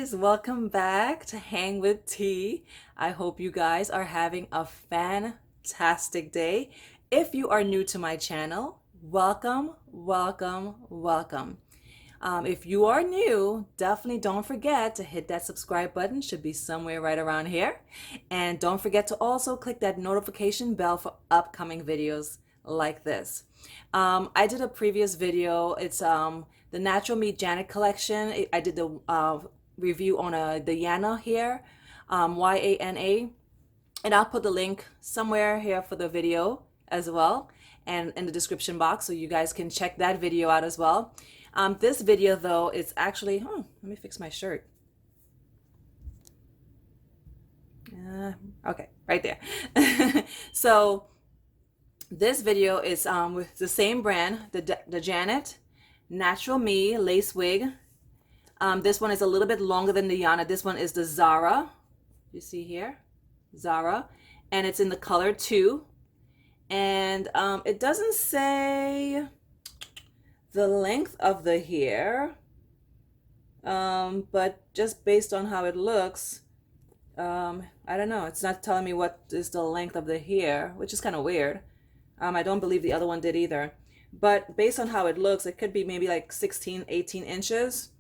guys, welcome back to Hang with T. I hope you guys are having a fantastic day. If you are new to my channel, welcome, welcome, welcome. If you are new, definitely don't forget to hit that subscribe button, should be somewhere right around here. And don't forget to also click that notification bell for upcoming videos like this. I did a previous video. It's the Natural Me Janet collection. I did the review on the Yana hair, Yana, and I'll put the link somewhere here for the video as well, and in the description box, so you guys can check that video out as well. This video though, it's actually, let me fix my shirt. Okay, right there. So this video is with the same brand, the Janet Natural Me lace wig. This one is a little bit longer than the Yana. This one is the Zara. You see here, Zara, and it's in the color 2. And it doesn't say the length of the hair, but just based on how it looks, I don't know. It's not telling me what is the length of the hair, which is kind of weird. I don't believe the other one did either. But based on how it looks, it could be maybe like 16, 18 inches.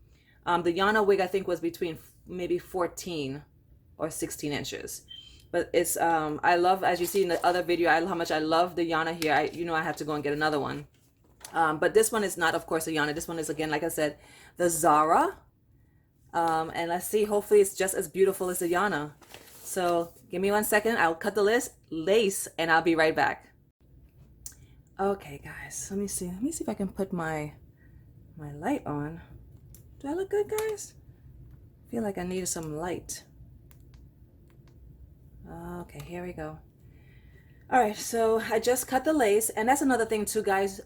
The Yana wig, I think, was between maybe 14 or 16 inches. But it's, I love, as you see in the other video, how much I love the Yana here. I have to go and get another one. But this one is not, of course, a Yana. This one is, again, like I said, the Zara. And let's see, hopefully it's just as beautiful as the Yana. So give me 1 second. I'll cut the lace and I'll be right back. Okay, guys, let me see if I can put my light on. Do I look good, guys? I feel like I need some light. Okay, here we go. All right, so I just cut the lace, and that's another thing too, guys.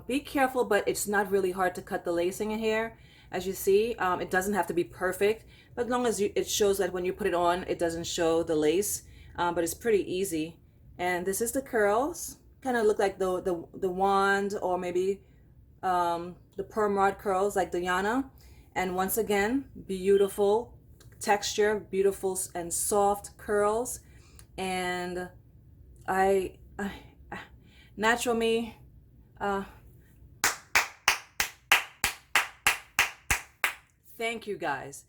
Be careful, but it's not really hard to cut the lacing in here. As you see, it doesn't have to be perfect, but as long as it shows that when you put it on, it doesn't show the lace, but it's pretty easy. And this is the curls. Kind of look like the wand, or maybe the perm rod curls like the Yana. And once again, beautiful texture, beautiful and soft curls. And I Natural Me, thank you guys.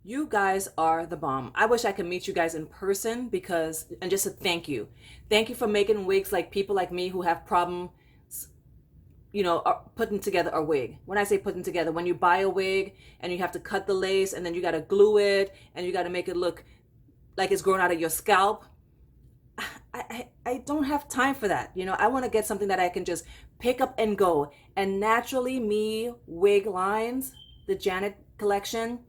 You guys are the bomb. I wish I could meet you guys in person, and just a thank you. Thank you for making wigs like people like me who have problems, putting together a wig. When I say putting together, when you buy a wig and you have to cut the lace and then you got to glue it and you got to make it look like it's growing out of your scalp. I don't have time for that. I want to get something that I can just pick up and go. And Naturally Me wig lines, the Janet collection,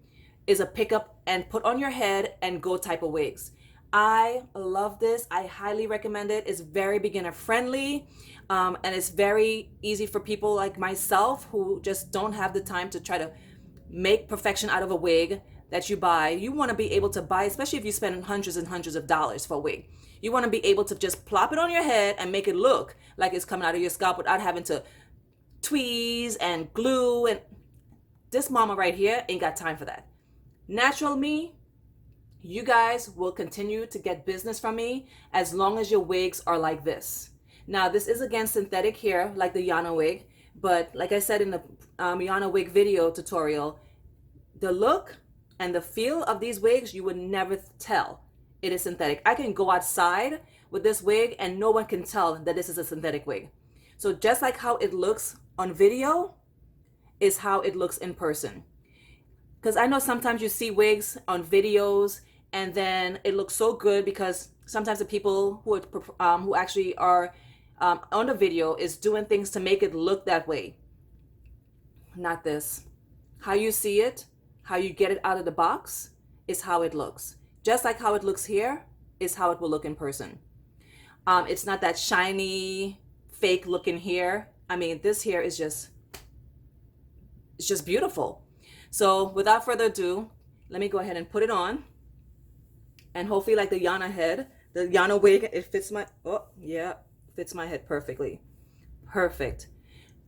is a pick up and put on your head and go type of wigs. I love this. I highly recommend it. It's very beginner friendly, and it's very easy for people like myself who just don't have the time to try to make perfection out of a wig that you buy. You want to be able to buy, especially if you spend hundreds and hundreds of dollars for a wig. You want to be able to just plop it on your head and make it look like it's coming out of your scalp without having to tweeze and glue. And this mama right here ain't got time for that. Natural Me, you guys will continue to get business from me as long as your wigs are like this. Now, this is again synthetic hair like the Yana wig, but like I said in the Yana wig video tutorial, the look and the feel of these wigs, you would never tell it is synthetic. I can go outside with this wig and no one can tell that this is a synthetic wig. So just like how it looks on video is how it looks in person. Because I know sometimes you see wigs on videos and then it looks so good because sometimes the people who actually are on the video is doing things to make it look that way. Not this. How you see it, how you get it out of the box is how it looks. Just like how it looks here is how it will look in person. It's not that shiny, fake looking hair. I mean, this hair is it's just beautiful. So without further ado, let me go ahead and put it on. And hopefully like the Yana head, the Yana wig, it fits fits my head perfectly. Perfect.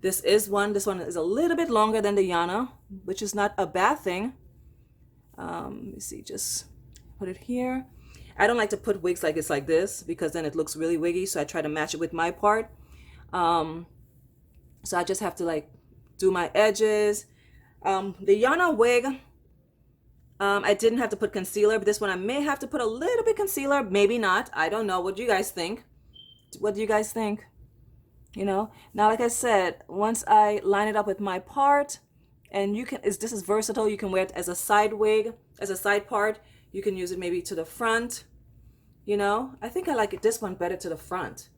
This one is a little bit longer than the Yana, which is not a bad thing. Let me see, just put it here. I don't like to put wigs like it's like this because then it looks really wiggy, so I try to match it with my part. So I just have to like do my edges. The Yana wig, I didn't have to put concealer, but this one I may have to put a little bit concealer, maybe not. I don't know. What do you guys think? What do you guys think? You know, now like I said, once I line it up with my part, and you can, this is versatile. You can wear it as a side wig, as a side part. You can use it maybe to the front. You know, I think I like it, this one better to the front.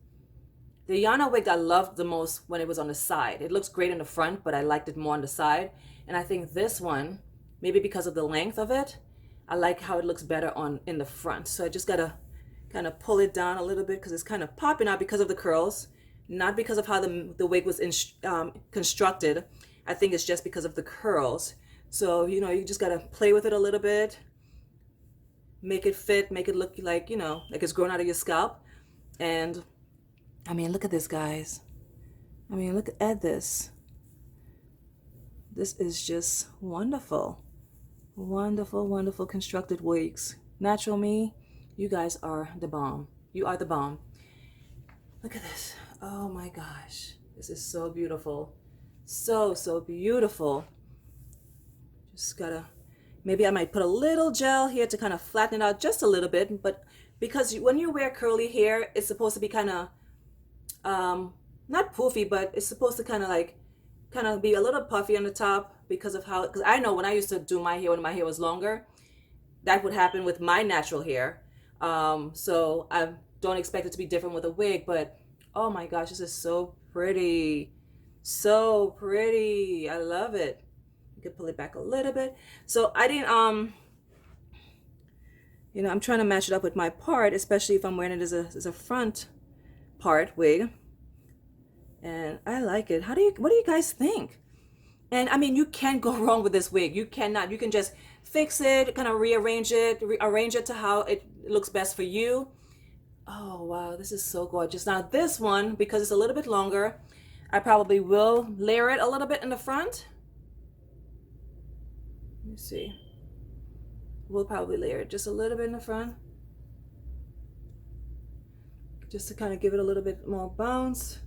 The Yana wig I loved the most when it was on the side. It looks great in the front, but I liked it more on the side. And I think this one, maybe because of the length of it, I like how it looks better on in the front. So I just gotta kind of pull it down a little bit because it's kind of popping out because of the curls, not because of how the wig was constructed. I think it's just because of the curls. So, you know, you just gotta play with it a little bit, make it fit, make it look like, you know, like it's growing out of your scalp. And I mean, look at this, guys. I mean, look at this. This is just wonderful. Wonderful, wonderful constructed wigs. Natural Me, you guys are the bomb. You are the bomb. Look at this. Oh my gosh. This is so beautiful. So, so beautiful. Just gotta, maybe I might put a little gel here to kind of flatten it out just a little bit. But because when you wear curly hair, it's supposed to be kind of, not poofy, but it's supposed to kind of be a little puffy on the top because of how, because I know when I used to do my hair when my hair was longer, that would happen with my natural hair. So I don't expect it to be different with a wig, but oh my gosh, this is so pretty. So pretty. I love it. You can pull it back a little bit. So I didn't, you know, I'm trying to match it up with my part, especially if I'm wearing it as a front part wig. And I like it. What do you guys think? And I mean, you can't go wrong with this wig. You cannot. You can just fix it, kind of rearrange it to how it looks best for you. Oh, wow. This is so gorgeous. Now this one, because it's a little bit longer, I probably will layer it a little bit in the front. Let me see. We'll probably layer it just a little bit in the front, just to kind of give it a little bit more bounce.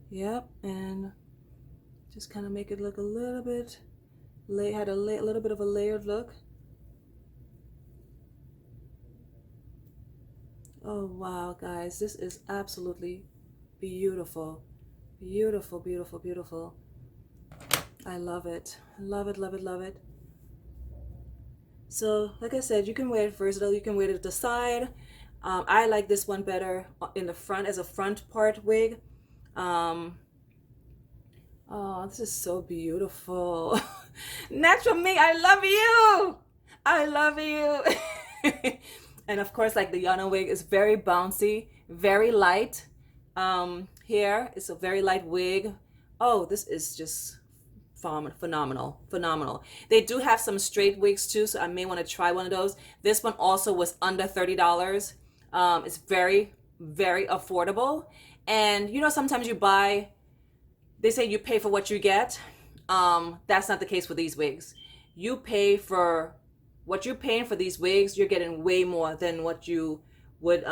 Yep, and just kind of make it look a little bit, had a little bit of a layered look. Oh wow, guys, this is absolutely beautiful. Beautiful, beautiful, beautiful. I love it. Love it, love it, love it. So, like I said, you can wear it versatile. You can wear it at the side. I like this one better in the front as a front part wig. Oh, this is so beautiful. Natural Me, I love you. I love you. And of course, like the Yana wig is very bouncy, very light. Here, it's a very light wig. Oh, this is just phenomenal, phenomenal. They do have some straight wigs too, so I may want to try one of those. This one also was under $30. It's very, very affordable. And you know, sometimes you buy, they say you pay for what you get. That's not the case with these wigs. You pay for what you're paying for these wigs. You're getting way more than what you would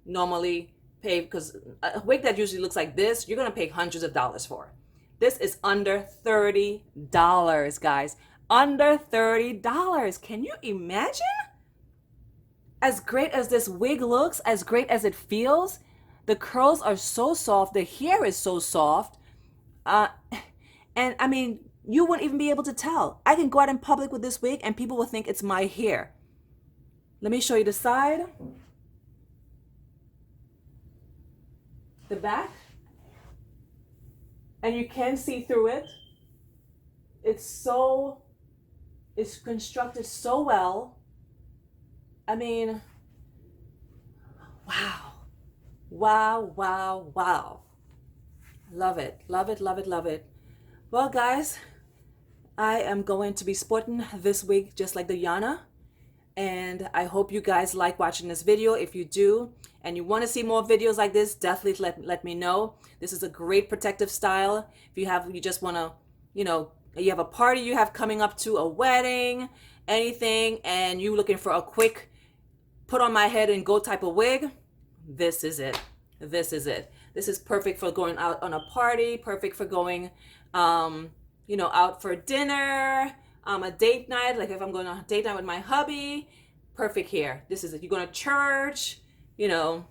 normally pay, because a wig that usually looks like this, you're gonna pay hundreds of dollars for. This is under $30, guys. Under $30. Can you imagine? As great as this wig looks, as great as it feels, the curls are so soft, the hair is so soft, and I mean, you wouldn't even be able to tell. I can go out in public with this wig and people will think it's my hair. Let me show you the side, the back, and you can see through it. It's constructed so well. I mean, wow. Wow, wow, wow. Love it, love it, love it, love it. Well, guys, I am going to be sporting this wig just like the Yana. And I hope you guys like watching this video. If you do and you want to see more videos like this, definitely let me know. This is a great protective style. If you just want to, you have a party you have coming up, to a wedding, anything, and you looking for a quick put on my head and go type of wig, this is it. This is it. This is perfect for going out on a party, perfect for going, out for dinner, a date night, like if I'm going on a date night with my hubby, perfect here. This is it. You're going to church, I know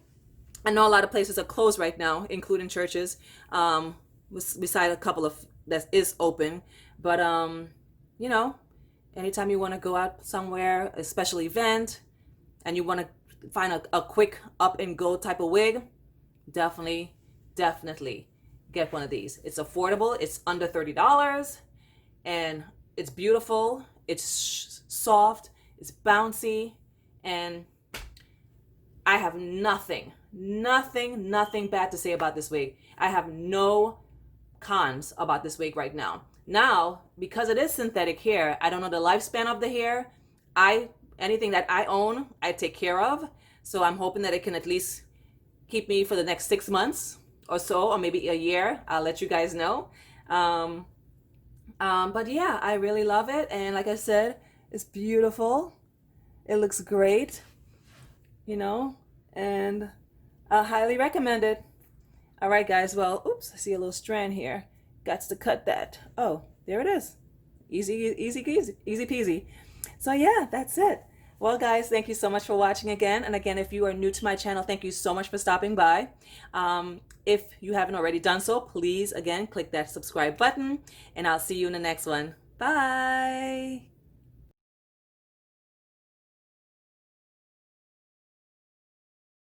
a lot of places are closed right now, including churches, beside a couple of that is open. But, anytime you want to go out somewhere, a special event, and you want to find a quick up and go type of wig, definitely get one of these. It's affordable. It's under $30, and it's beautiful. It's soft. It's bouncy, and I have nothing bad to say about this wig. I have no cons about this wig right now. Now, because it is synthetic hair, I don't know the lifespan of the hair. Anything that I own, I take care of. So I'm hoping that it can at least keep me for the next 6 months or so, or maybe a year. I'll let you guys know. But yeah, I really love it. And like I said, it's beautiful. It looks great, and I highly recommend it. All right, guys. Well, oops, I see a little strand here. Got to cut that. Oh, there it is. Easy peasy. So yeah, that's it. Well, guys, thank you so much for watching again. And again, if you are new to my channel, thank you so much for stopping by. If you haven't already done so, please, again, click that subscribe button, and I'll see you in the next one. Bye.